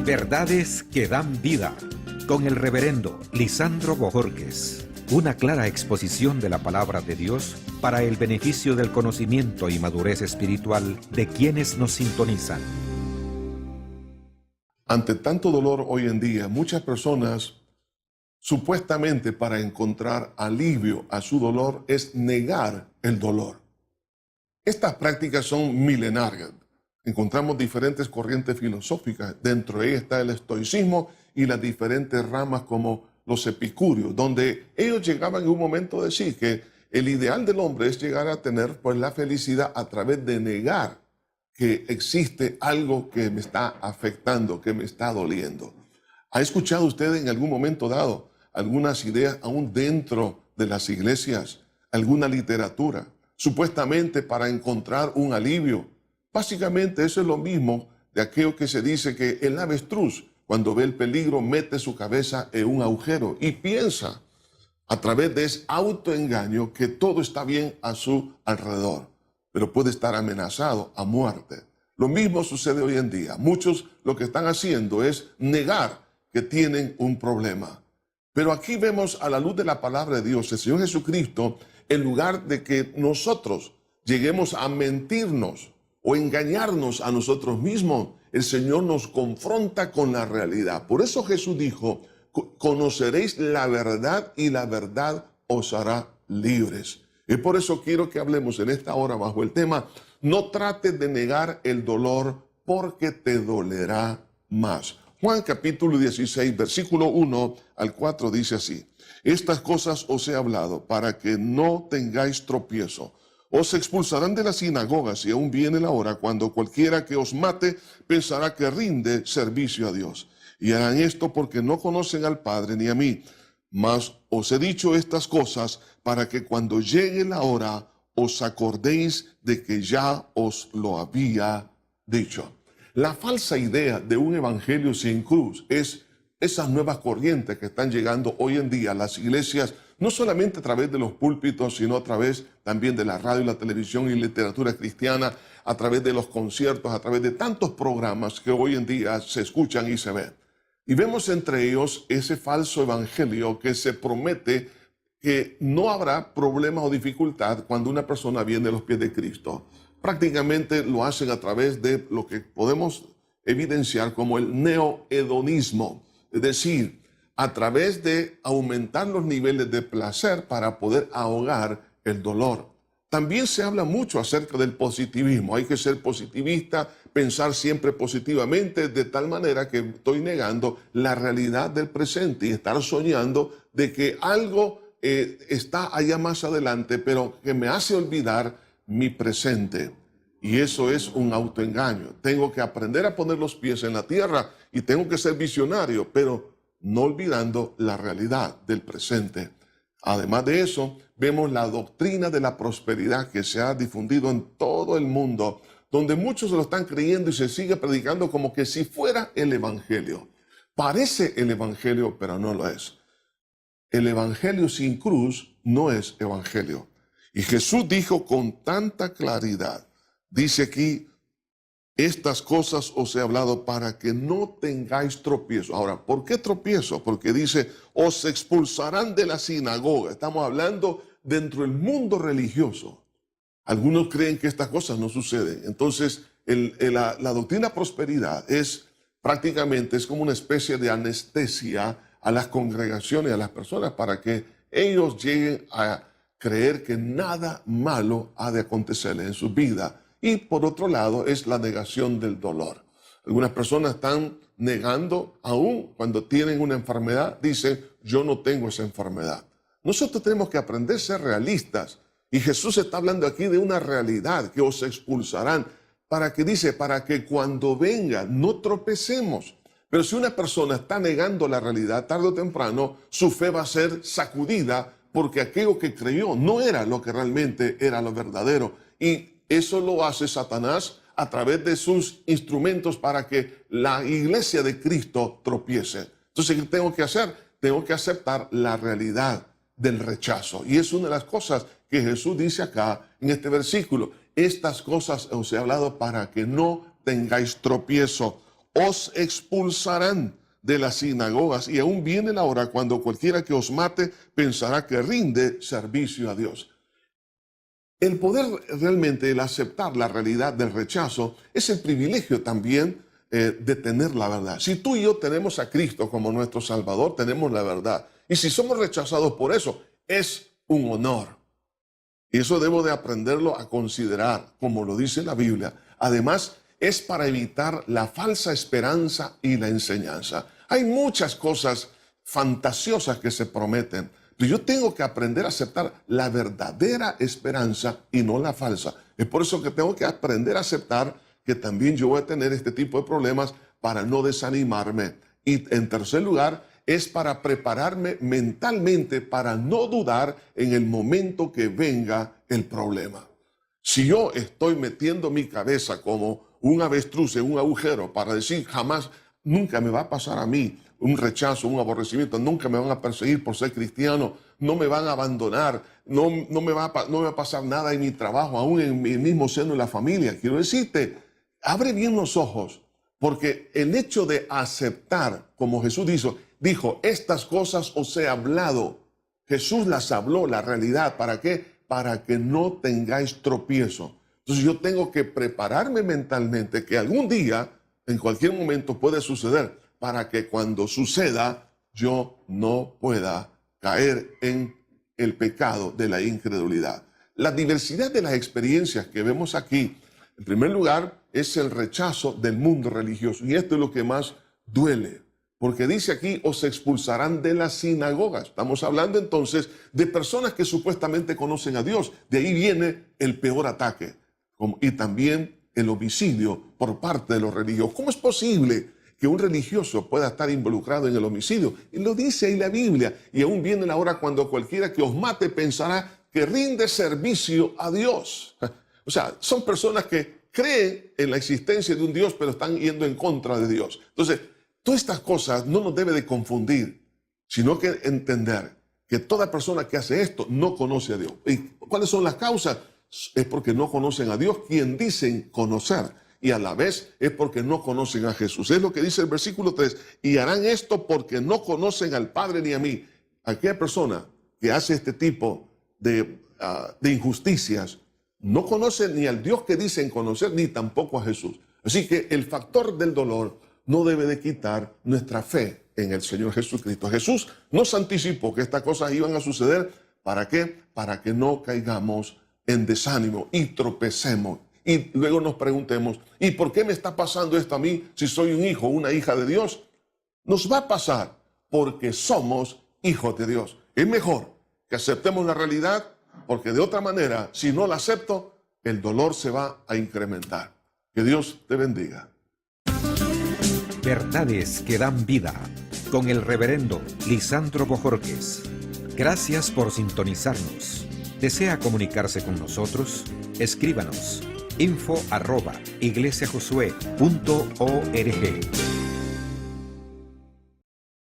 Verdades que dan vida, con el reverendo Lisandro Bojorquez. Una clara exposición de la palabra de Dios para el beneficio del conocimiento y madurez espiritual de quienes nos sintonizan. Ante tanto dolor hoy en día, muchas personas, supuestamente para encontrar alivio a su dolor, es negar el dolor. Estas prácticas son milenarias. Encontramos diferentes corrientes filosóficas. Dentro de ellas está el estoicismo y las diferentes ramas como los epicúreos, donde ellos llegaban en un momento a decir que el ideal del hombre es llegar a tener pues, la felicidad a través de negar que existe algo que me está afectando, que me está doliendo. ¿Ha escuchado usted en algún momento dado algunas ideas aún dentro de las iglesias, alguna literatura, supuestamente para encontrar un alivio? Básicamente eso es lo mismo de aquello que se dice que el avestruz, cuando ve el peligro, mete su cabeza en un agujero y piensa a través de ese autoengaño que todo está bien a su alrededor, pero puede estar amenazado a muerte. Lo mismo sucede hoy en día. Muchos lo que están haciendo es negar que tienen un problema. Pero aquí vemos a la luz de la palabra de Dios, el Señor Jesucristo, en lugar de que nosotros lleguemos a mentirnos o engañarnos a nosotros mismos, el Señor nos confronta con la realidad. Por eso Jesús dijo, conoceréis la verdad y la verdad os hará libres. Y por eso quiero que hablemos en esta hora bajo el tema, no trates de negar el dolor porque te dolerá más. Juan capítulo 16, versículo 1 al 4 dice así, estas cosas os he hablado para que no tengáis tropiezo. Os expulsarán de las sinagogas y aún viene la hora cuando cualquiera que os mate pensará que rinde servicio a Dios. Y harán esto porque no conocen al Padre ni a mí. Mas os he dicho estas cosas para que cuando llegue la hora os acordéis de que ya os lo había dicho. La falsa idea de un evangelio sin cruz es esas nuevas corrientes que están llegando hoy en día a las iglesias, no solamente a través de los púlpitos, sino a través también de la radio, la televisión y literatura cristiana, a través de los conciertos, a través de tantos programas que hoy en día se escuchan y se ven. Y vemos entre ellos ese falso evangelio que se promete que no habrá problema o dificultad cuando una persona viene a los pies de Cristo. Prácticamente lo hacen a través de lo que podemos evidenciar como el neohedonismo, es decir, a través de aumentar los niveles de placer para poder ahogar el dolor. También se habla mucho acerca del positivismo. Hay que ser positivista, pensar siempre positivamente, de tal manera que estoy negando la realidad del presente y estar soñando de que algo está allá más adelante, pero que me hace olvidar mi presente. Y eso es un autoengaño. Tengo que aprender a poner los pies en la tierra y tengo que ser visionario, pero no olvidando la realidad del presente. Además de eso, vemos la doctrina de la prosperidad que se ha difundido en todo el mundo, donde muchos lo están creyendo y se sigue predicando como que si fuera el evangelio. Parece el evangelio, pero no lo es. El evangelio sin cruz no es evangelio. Y Jesús dijo con tanta claridad, dice aquí, estas cosas os he hablado para que no tengáis tropiezo. Ahora, ¿por qué tropiezo? Porque dice, os expulsarán de la sinagoga. Estamos hablando dentro del mundo religioso. Algunos creen que estas cosas no suceden. Entonces, la doctrina prosperidad es prácticamente, es como una especie de anestesia a las congregaciones, a las personas, para que ellos lleguen a creer que nada malo ha de acontecerles en su vida. Y por otro lado es la negación del dolor. Algunas personas están negando aún cuando tienen una enfermedad, dicen yo no tengo esa enfermedad. Nosotros tenemos que aprender a ser realistas y Jesús está hablando aquí de una realidad que os expulsarán para que cuando venga no tropecemos. Pero si una persona está negando la realidad, tarde o temprano su fe va a ser sacudida porque aquello que creyó no era lo que realmente era lo verdadero. Y eso lo hace Satanás a través de sus instrumentos para que la iglesia de Cristo tropiece. Entonces, ¿qué tengo que hacer? Tengo que aceptar la realidad del rechazo. Y es una de las cosas que Jesús dice acá en este versículo. Estas cosas os he hablado para que no tengáis tropiezo. os expulsarán de las sinagogas, y aún viene la hora cuando cualquiera que os mate pensará que rinde servicio a Dios. El poder realmente, el aceptar la realidad del rechazo, es el privilegio también de tener la verdad. Si tú y yo tenemos a Cristo como nuestro Salvador, tenemos la verdad. Y si somos rechazados por eso, es un honor. Y eso debo de aprenderlo a considerar, como lo dice la Biblia. Además, es para evitar la falsa esperanza y la enseñanza. Hay muchas cosas fantasiosas que se prometen, pero yo tengo que aprender a aceptar la verdadera esperanza y no la falsa. Es por eso que tengo que aprender a aceptar que también yo voy a tener este tipo de problemas para no desanimarme. Y en tercer lugar, es para prepararme mentalmente para no dudar en el momento que venga el problema. Si yo estoy metiendo mi cabeza como un avestruz en un agujero para decir jamás, nunca me va a pasar a mí un rechazo, un aborrecimiento, nunca me van a perseguir por ser cristiano, no me van a abandonar, no me va a pasar nada en mi trabajo, aún en mi mismo seno de la familia. Quiero decirte, abre bien los ojos, porque el hecho de aceptar, como Jesús dijo, estas cosas os he hablado. Jesús las habló, la realidad. ¿Para qué? Para que no tengáis tropiezo. Entonces yo tengo que prepararme mentalmente que algún día, en cualquier momento puede suceder, para que cuando suceda yo no pueda caer en el pecado de la incredulidad. La diversidad de las experiencias que vemos aquí, en primer lugar, es el rechazo del mundo religioso. Y esto es lo que más duele. Porque dice aquí, os expulsarán de las sinagogas. Estamos hablando entonces de personas que supuestamente conocen a Dios. De ahí viene el peor ataque. Y también el homicidio por parte de los religiosos. ¿Cómo es posible que un religioso pueda estar involucrado en el homicidio? Y lo dice ahí la Biblia. Y aún viene la hora cuando cualquiera que os mate pensará que rinde servicio a Dios. O sea, son personas que creen en la existencia de un Dios, pero están yendo en contra de Dios. Entonces, todas estas cosas no nos debe de confundir, sino que entender que toda persona que hace esto no conoce a Dios. ¿Y cuáles son las causas? Es porque no conocen a Dios, quien dicen conocer, y a la vez es porque no conocen a Jesús. Es lo que dice el versículo 3, y harán esto porque no conocen al Padre ni a mí. Aquella persona que hace este tipo de injusticias no conoce ni al Dios que dicen conocer, ni tampoco a Jesús. Así que el factor del dolor no debe de quitar nuestra fe en el Señor Jesucristo. Jesús nos anticipó que estas cosas iban a suceder. ¿Para qué? Para que no caigamos en desánimo y tropecemos. Y luego nos preguntemos, ¿y por qué me está pasando esto a mí si soy un hijo o una hija de Dios? Nos va a pasar porque somos hijos de Dios. Es mejor que aceptemos la realidad, porque de otra manera, si no la acepto, el dolor se va a incrementar. Que Dios te bendiga. Verdades que dan vida, con el reverendo Lisandro Bojorquez. Gracias por sintonizarnos. ¿Desea comunicarse con nosotros? Escríbanos info@iglesiajosué.org.